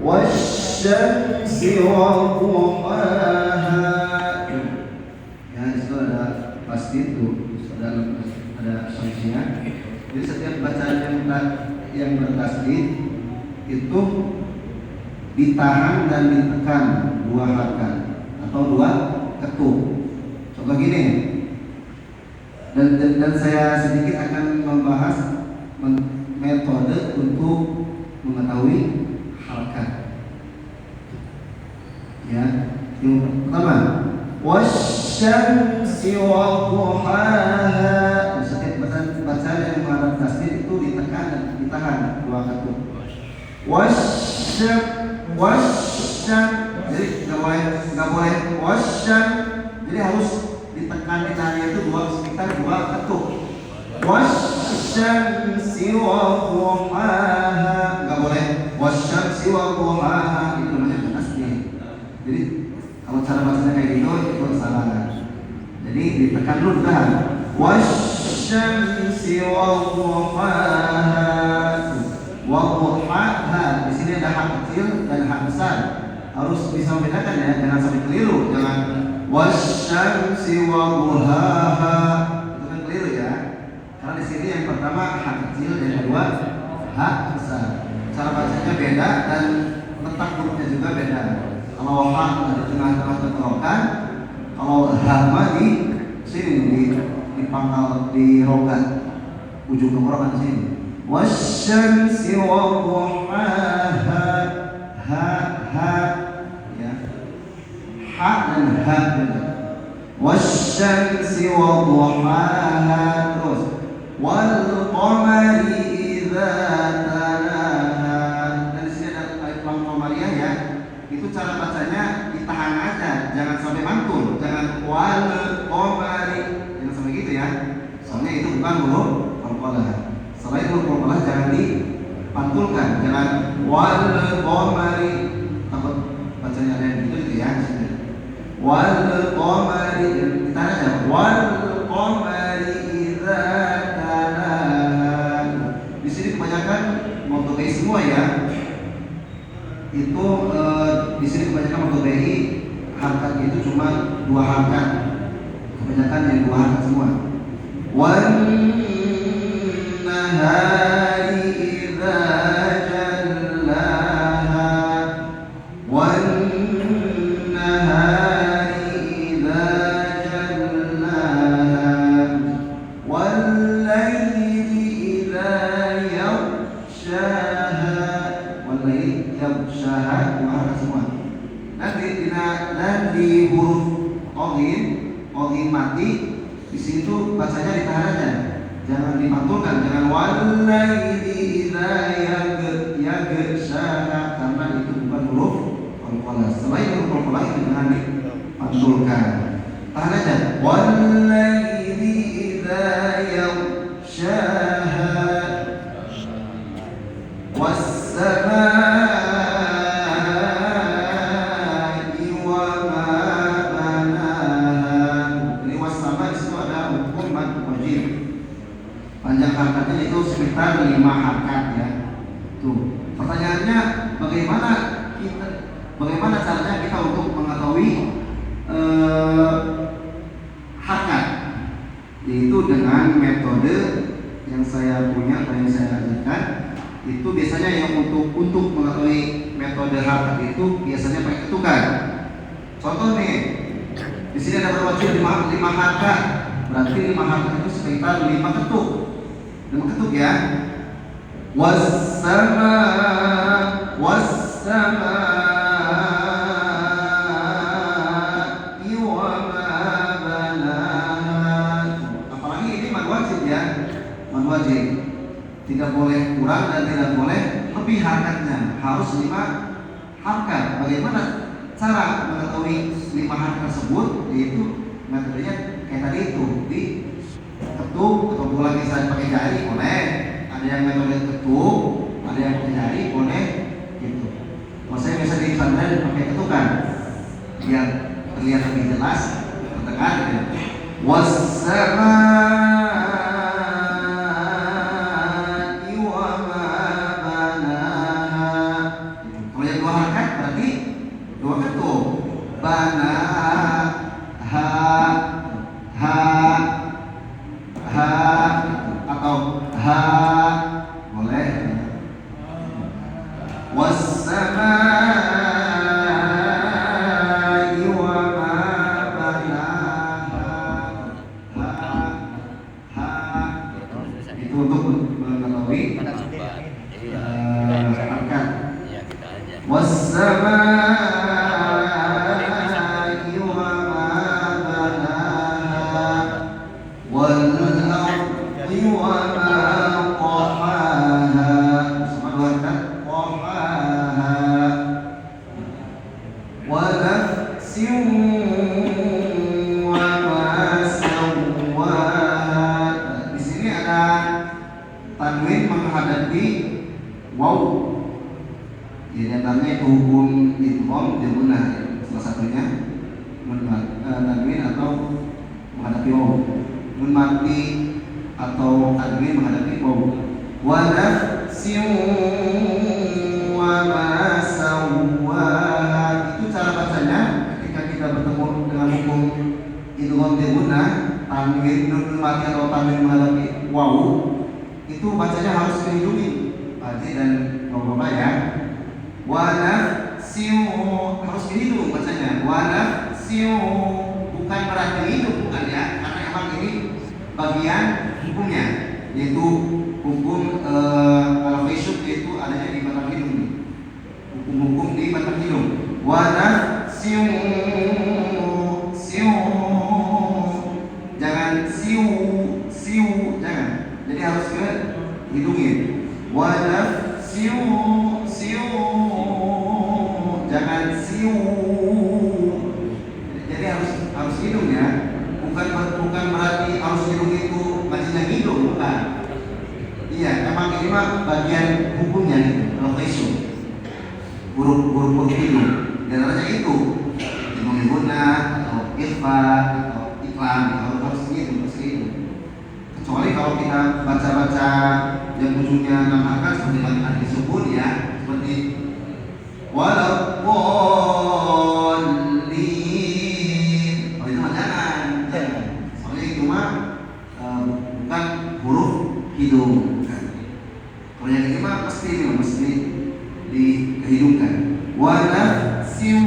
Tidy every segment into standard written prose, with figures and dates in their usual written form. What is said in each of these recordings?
wasyamsi wa duhaha. Ya, di situ ada pasti itu, ada sanksinya. Jadi setiap bacaan yang bertasdid itu ditahan dan ditekan 2 harakat atau 2 ketuk. Contoh gini, dan saya sedikit akan membahas metode untuk mengetahui harakat. Ya, yang pertama, wasyamsi wa duhaha. Setiap bacaan yang menghadap tasdid itu ditekan dan ditahan 2 ketuk. Wasyam, jadi nggak boleh wasyam, jadi harus ditekan ditahannya itu sekitar 2 ketuk. Wasyamsi wa duhaha, nggak boleh wasyamsi wa duhaha, itu namanya tasdid. Jadi kalau cara bacanya kayak gitu itu kesalahan. Jadi ditekan dulu ditahan. Wasyamsi wa duhaha. Wa duhaha, di sini ada hak kecil dan hak besar. Harus bisa membedakan ya, jangan sampai keliru. Jangan wasyamsi wa duhaha, itu kan keliru ya. Karena di sini yang pertama hak kecil dan yang kedua hak besar. Cara bacanya beda dan letak hurufnya juga beda. Kalau hak di tengah-tengah tenggorokan, kalau hama di sini di pangkal di rogat ujung tenggorokan sini. Wasyamsi wa duhaha, ha ya, ha dan ha beda. Wasyamsi wa duhaha, terus wal qamari idza talaha. Dan di sini ada alif lam qamariyah ya. Itu cara bacanya ditahan aja, jangan sampai mantul, jangan wal qamari, jangan sampai gitu ya. Soalnya itu bukan huruf qalqalah. Selain huruf qalqalah jangan dipantulkan, jangan wal qamari, takut bacanya ada yang gitu ya. Wal qamari, ditahan aja, wal qamari idza talaha. Di sini kebanyakan motobe semua ya. Itu di sini kebanyakan motobe harkatnya itu cuma 2 harkat. Kebanyakan yang 2 harkat semua. Wan nahari idza jallaha, wan nahari idza jallaha, wal laili idza yaghshaha. Wal laili yaghshaha, 2 harkat semua. Dan di huruf oghin mati di situ bacanya ditahan aja, jangan dipantulkan, jangan walaili idza yaghshaha, karena itu bukan huruf qalqalah. Selain huruf qalqalah itu jangan dipantulkan, tahan aja, walaili idza yaghshaha, was-samaa. Panjang harkatnya itu sekitar 5 harkat ya. Tuh, pertanyaannya bagaimana caranya kita untuk mengetahui harkat? Yaitu dengan metode yang saya punya atau yang saya ajarkan. Itu biasanya yang untuk mengetahui metode harkat itu biasanya pakai ketukan. Contoh nih, di sini ada berwajib 5 harkat. Berarti 5 harkat itu sekitar 5 ketuk. 5 ketuk ya. Was-samaa wa ma banaha. Apalagi ini mad wajib ya. Mad wajib. Tidak boleh kurang dan tidak boleh lebih harkatnya. Harus 5 harkat. Bagaimana cara mengetahui 5 harkat tersebut? Yaitu metodenya kayak tadi itu, di ketuk atau boleh misalnya pakai jari boleh, ada yang metode ketuk, ada yang pakai jari boleh gitu. Kalau saya bisa di pesantren pakai ketukan biar terlihat lebih jelas, terdengar gitu. Was-samaa'i wa ma banaha. Kalau yang 2 wassama'i wa ma banaha. Itu untuk mengetahui angkat. Wassama'i wa ma banaha wal ardi wa ma tahaha. Sama dua kan? Tahaha wa nafsin wa ma sawwaha. Di sini ada tanwin menghadapi waw. Di antaranya itu hukum idgham dia benar, salah satunya tanwin atau menghadapi waw, nun mati atau tanwin menghadapi waw. Wa nafsin wa ma sawwaha. Itu cara bacanya ketika kita bertemu dengan hukum idgham dia benar, tanwin nun mati atau tanwin menghadapi waw, itu bacanya harus dilindungi. Pak dan Bapak ya. Wa nafsin harus dihitung bacanya. Wa nafsin bukan berarti hidup, bukan ya, karena emang ini bagian hukumnya, yaitu hukum al-fisyuk, yaitu adanya di batang hidung. Hukum-hukum di batang hidung. Wa nafsin jangan siu jangan. Jadi harus ke hidungin. Wa nafsin jangan siu. Jadi harus hidung ya. Bukan berarti harus hidung itu ngajinya hidung, bukan. Iya, emang ini mah bagian hukumnya gitu. Kalau isu huruf hidung. Dan artinya itu hidung guna atau ikhfa atau iklan harus gitu, kecuali kalau kita baca yang ujungnya 6 harokat seperti bacaan disebut ya, seperti waladdallin. Oh itu mah jangan. Soalnya itu mah bukan huruf hidung. Kalau yang ini mah mesti dihidungkan. Wa nafsin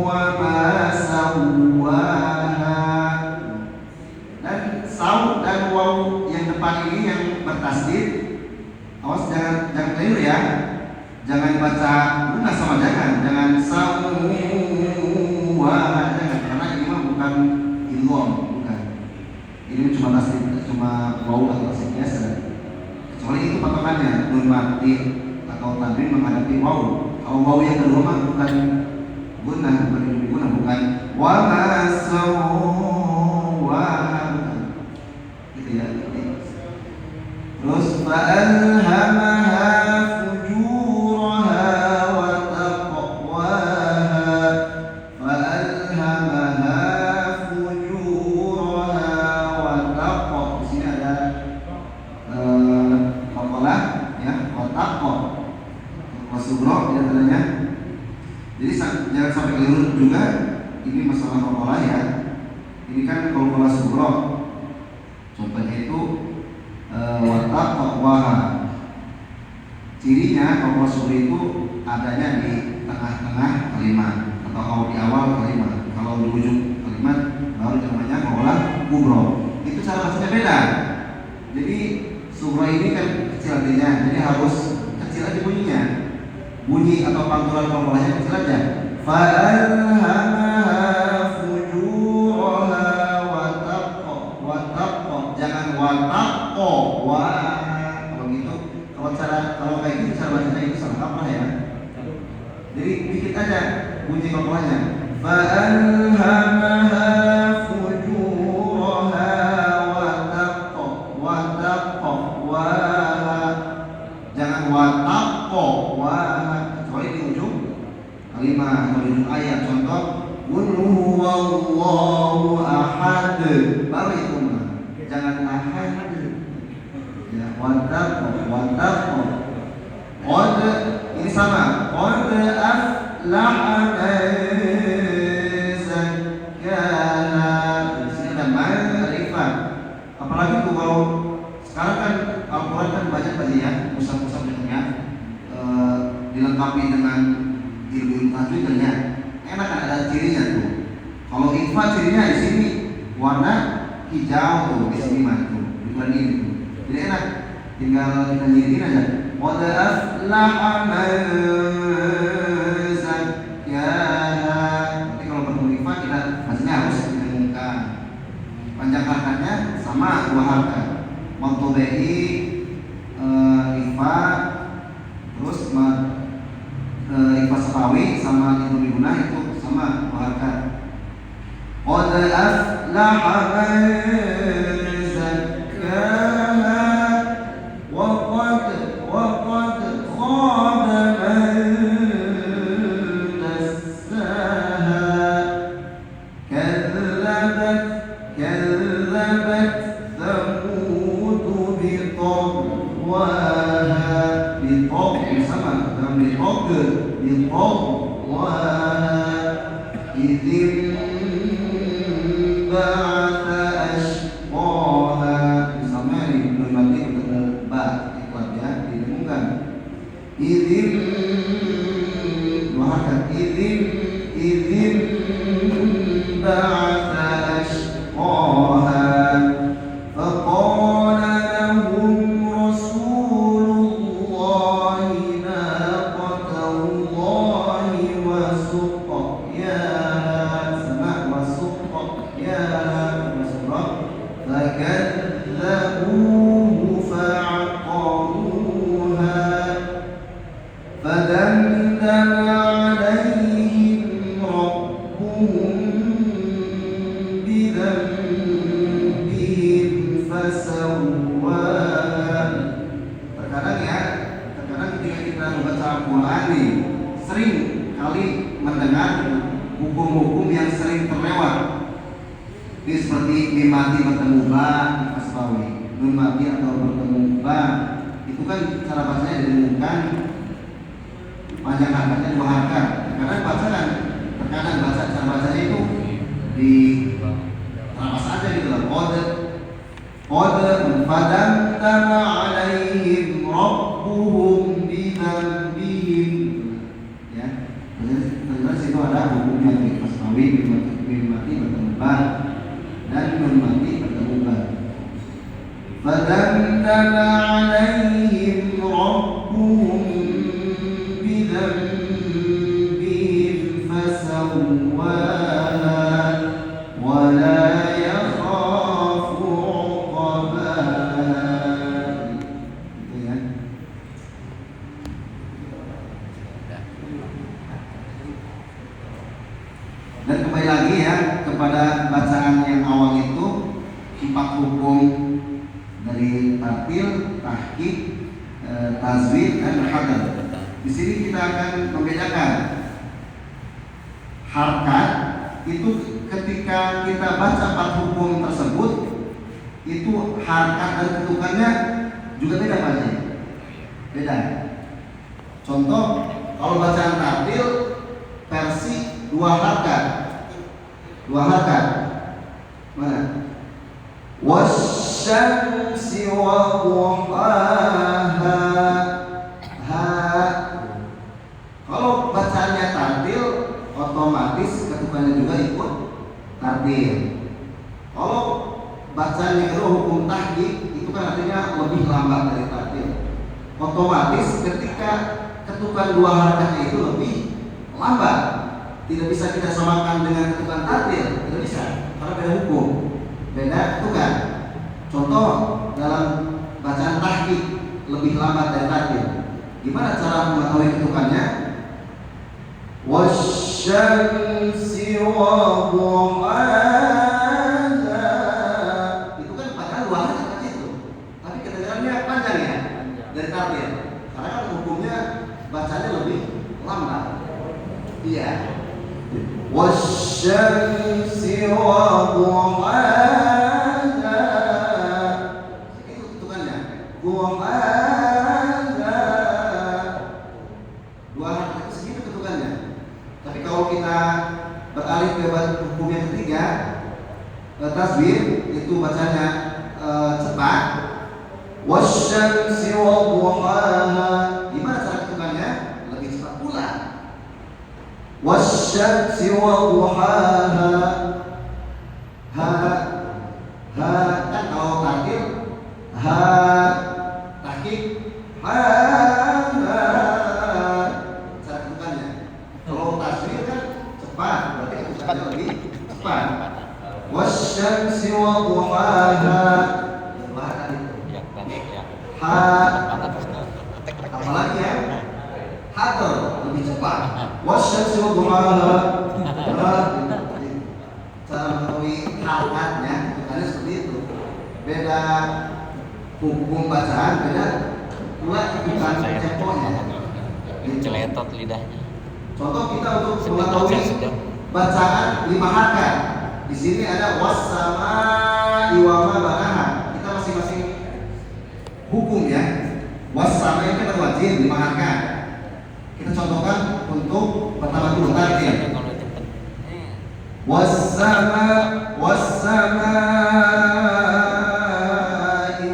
wa ma sawwaha. Dan saw dan waw yang depan ini yang bertasdid, awas jangan keliru ya. Jangan baca guna sama jangan sawwaha jangan, karena ini mah bukan idgham, bukan. Ini cuma tasdid, cuma waw atau tasdid biasa. Kecuali itu patokannya nun mati atau tanwin menghadapi waw. Kalau waw yang kedua mah bukan guna, bukan wa ma sawwaha, gitu ya. Terus fa'alhamaha fujuraha wa taqwaha. Fa'alhamaha fujuraha wa taqwa. Di sini ada qalah ya, wa taqwa. Wasubro ya tandanya. Jadi jangan sampai keliru juga. Ini masalah qalah ya. Ini kan qalah subro. Contohnya itu wa taqwaha. Cirinya qalah subro itu adanya di tengah-tengah kalimat atau kalau di awal kalimat. Kalau di ujung kalimat baru namanya qalah kubro. Itu cara bacanya beda. Jadi subro ini kan kecil artinya, jadi harus kecil aja bunyinya. Bunyi atau pantulan qalahnya kecil aja. Fa'alhamaha fujuraha wa taqwa. Jangan wa taqwa. Kalau gitu, kalau kayak gitu cara bacanya itu salah kaprah ya. Jadi dikit aja bunyi qalahnya. Fa'alhamaha fujuraha wa taqwa. Jangan wa taqwa. Kecuali di ujung kalimat atau di ujung ayat. Contoh qul huwallahu ahad, baru itu mah. Jangan ahad ya. Wa taqwa. Qad ini sama. Qad aflaha man zakkaha. Di sini ada ma'rifah. Apalagi tuh kalau sekarang kan Al-Quran kan banyak tadi ya, musaf-musaf bentuknya. dilengkapi dengan ilmu tajwid dan enak kan ada cirinya tuh. Kalau ikhfa cirinya di sini warna hijau tuh di sini mah tuh, bukan ini tuh. Jadi enak, tinggal kita nyirin aja. Qad aflaha man zakkaha. Tapi kalau bertemu ikhfa kita maksudnya harus didengungkan. Panjang harkatnya sama dua harkat. Waktu BI ikhfa terus ikhfa safawi sama itu miguna itu sama dua harkat. Qad aflaha man zakkaha wa qad khaba man dassaha. Kadzabat Thamud biṭagwaha. Bitag sama dalam bitagwaha. Idzin ba'atha ashqaha. Sama ini belum mati ketemu ba ikhlas ya, didengungkan. Idzin dua harkat. Idzin ba'atha ashqaha. Faqala lahum Rasulullahi naqatallahi wa suqyaha. Sama wa suqyaha masrah. Fakadzabuhu fa'aqaruha. Fadamdama 'alaihim rabbuhum bidzambihim fasawwaha. Terkadang ketika kita membaca Al-Quran nih, sering kali mendengar hukum-hukum yang sering terlewat. Ini seperti mim mati bertemu ba di Asbawi, nun mati atau bertemu ba, itu kan cara bacanya didengungkan, panjang harkatnya dua harkat. Terkadang baca cara bacanya itu di terabas aja gitu lah. Qad fadamdama 'alaihim rabbuhum bidzambihim. Ya. Terus itu ada hukumnya di Asbawi, mim mati bertemu ba dan nun mati bertemu ba. Fadamdama 'alaihim rabbuhum bidzambihim fasawwaha wa la yakhafu 'uqbaha. Gitu ya. Dan kembali lagi ya kepada bacaan yang awal itu, 4 hukum dari tartil, tahqiq, tazwid dan hadal. Di sini kita akan membedakan harkat itu ketika kita baca 4 hukum tersebut, itu harkat dan ketukannya juga beda Pak. Beda. Contoh kalau bacaan tartil versi 2 harkat. Mana? Wasyamsi wa duhaha. Kalau bacaannya tartil, otomatis ketukannya juga ikut tartil. Kalau bacaannya kedua hukum tahqiq, itu kan artinya lebih lambat dari tartil. Otomatis ketika ketukan 2 harakatnya itu lebih lambat, tidak bisa kita samakan dengan ketukan tartil, tidak bisa, karena beda hukum, beda ketukan. Contoh dalam bacaan tahqiq lebih lambat dari tartil. Gimana cara mengetahui ketukannya? Wasyamsi wa duhaha. Itu kan padahal 2 harokat itu, tapi kedengarannya panjang ya dari tartil, karena kan hukumnya bacanya lebih lambat. Iya. Wasyamsi wa duhaha. Itu ketukannya. Duhaha. 2 harokat segitu ketukannya. Tapi kalau kita beralih ke hukum yang ketiga, tasbih, itu bacanya cepat. Wasyamsi wa duhaha. Gimana cara ketukannya? Lebih wasyamsi wa duhaha. Ha kan kalau takil ha tahqiq ha cara ketukannya. Kalau tasrif kan cepat, berarti ketukannya lebih cepat. Wasyamsi wa duhaha. Ha apalagi ya? Hater lebih cepat. Wasyamsi wa duhaha. Cara mengetahui hakatnya, ketukannya seperti itu. Beda hukum bacaan, beda pula ketukan temponya. Celetot lidahnya. Contoh kita untuk mengetahui bacaan 5 harokat. Di sini ada was-samaa'i wa ma banaha. Kita masing-masing hukum ya. Was-sama itu kan wajib 5 harokat. Kita contohkan untuk pertama dulu tartil. Was-samaa'i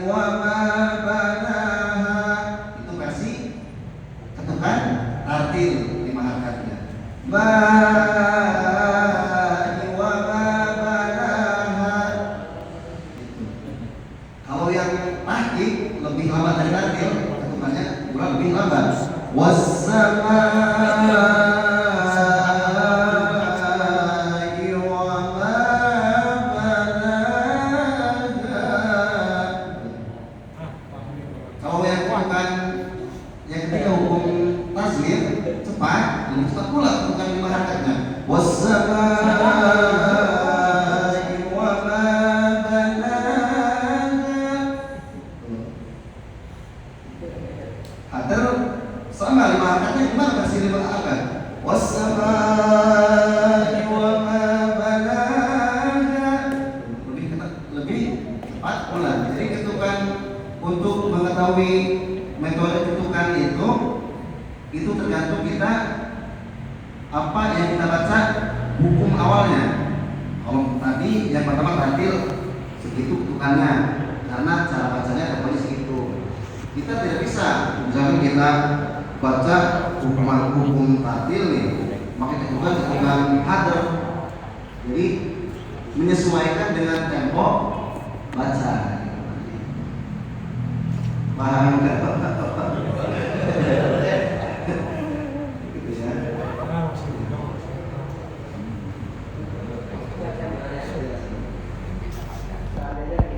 wa ma banaha. Itu versi ketukan tartil 5 harokatnya. Ma'i wa ma banaha. Kalau yang tahqiq lebih lambat dari tartil, ketukannya kurang lebih lambat. Was-samaa'i metode ketukan itu tergantung kita apa yang kita baca hukum awalnya. Kalau tadi yang pertama tartil segitu ketukannya karena cara bacanya temponya segitu. Kita tidak bisa misalnya kita baca hukum tartil nih maka ketukan hadar. Jadi menyesuaikan dengan tempo baca. Paham enggak?